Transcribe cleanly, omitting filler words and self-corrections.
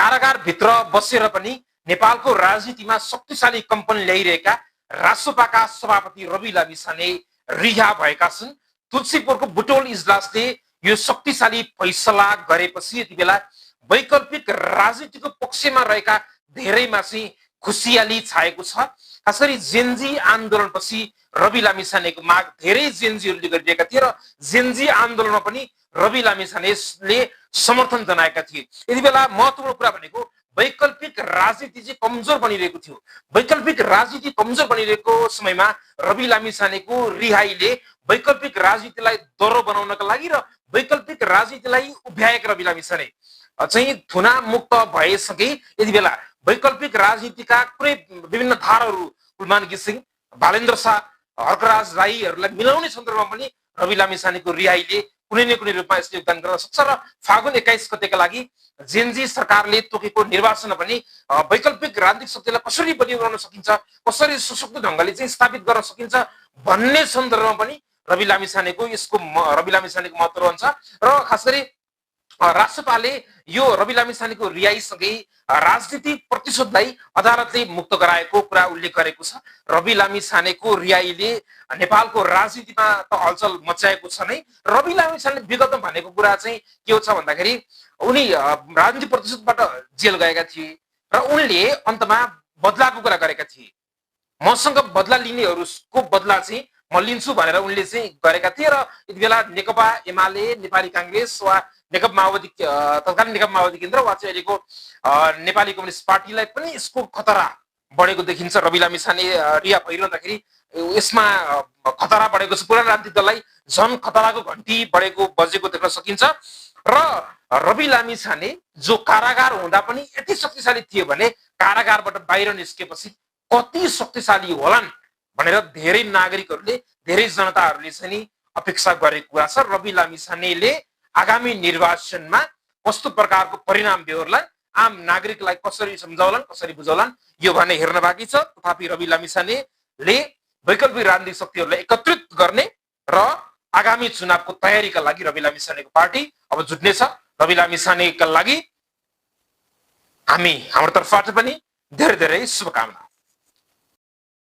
कारागारभित्र बसेर पनि नेपालको राजनीतिमा शक्तिशाली कम्पन ल्याइरहेका रासोपाका सभापति रवि लामिछाने रिहा भएका छन्। तुलसीपुरको बुटोल इजलासले यो शक्तिशाली फैसला गरेपछि यति बेला वैकल्पिक राजनीतिको पक्षमा रहेका धेरैमा चाहिँ खुसियाली छाएको छ। खास गरी जेनजी आन्दोलनपछि रवि लामिछानेको माग धेरै जेनजीहरूले गरिरहेका थिए र जेनजी आन्दोलनमा पनि रवि लामिछानेले समर्थन जनाएका थिए। यति बेला महत्त्वपूर्ण कुरा भनेको वैकल्पिक राजनीति चाहिँ कमजोर बनिरहेको थियो। वैकल्पिक राजनीति कमजोर बनिरहेको समयमा रवि लामिछानेको रिहाईले वैकल्पिक राजनीतिलाई दह्रो बनाउनका लागि र वैकल्पिक राजनीतिलाई उभ्याएका रवि लामिछाने चाहिँ थुना मुक्त भएसँगै यति बेला वैकल्पिक राजनीतिका कुनै विभिन्न धारहरू कुलमान घिसिङ, बालेन्द्र शाह, हर्कराज राईहरूलाई मिलाउने सन्दर्भमा पनि रवि लामिछानेको रिहाईले कुनै न कुनै रूपमा यसले योगदान गर्न सक्छ र फागुन 21 गतेका लागि जेनजी सरकारले तोकेको निर्वाचनमा पनि वैकल्पिक राजनीतिक शक्तिलाई कसरी बलियो गर्न सकिन्छ, कसरी सशक्त ढङ्गले चाहिँ स्थापित गर्न सकिन्छ भन्ने सन्दर्भमा पनि रवि लामिछानेको महत्त्व रहन्छ। र खास गरी राष्ट्रपाले यो रवि लामिछानेको रिहाईसँगै राजनीतिक प्रतिशोधलाई अदालतले मुक्त गराएको कुरा उल्लेख गरेको छ। रवि लामिछानेको रिहाईले नेपालको राजनीतिमा त हलचल मचाएको छ नै। रवि लामिछाने विगतमा भनेको कुरा चाहिँ के हो छ भन्दाखेरि उनी राजनीतिक प्रतिशोधबाट जेल गएका थिए र उनले अन्तमा बदलाको कुरा गरेका थिए। मसँग बदला लिनेहरूको बदला चाहिँ म लिन्छु भनेर उनले चाहिँ गरेका थिए र यति बेला नेकपा एमाले, नेपाली कांग्रेस वा नेकपा माओवादी तत्कालीन नेकपा माओवादी केन्द्र वा चाहिँ अहिलेको नेपाली कम्युनिस्ट पार्टीलाई पनि यसको खतरा बढेको देखिन्छ। रवि लामिछाने रिहा भइरहँदाखेरि यसमा खतरा बढेको छ। पुरानो राजनीतिक दललाई झन खतराको घन्टी बजेको देख्न सकिन्छ र रवि लामिछाने जो कारागार हुँदा पनि यति शक्तिशाली थिए भने कारागारबाट बाहिर निस्केपछि कति शक्तिशाली होलान् भनेर धेरै नागरिकहरूले, धेरै जनताहरूले चाहिँ नि अपेक्षा गरेको कुरा छ। रवि लामिछानेले आगामी निर्वाचनमा कस्तो प्रकारको परिणाम बेहोर्लान्, आम नागरिकलाई कसरी सम्झाउलान्, कसरी बुझाउलान् यो भने हेर्न बाँकी छ। तथापि रवि लामिछानेले वैकल्पिक राजनीतिक शक्तिहरूलाई एकत्रित गर्ने र आगामी चुनावको तयारीका लागि रवि लामिछानेको पार्टी अब जुट्नेछ। रवि लामिछानेका लागि हाम्रो तर्फबाट पनि धेरै धेरै शुभकामना।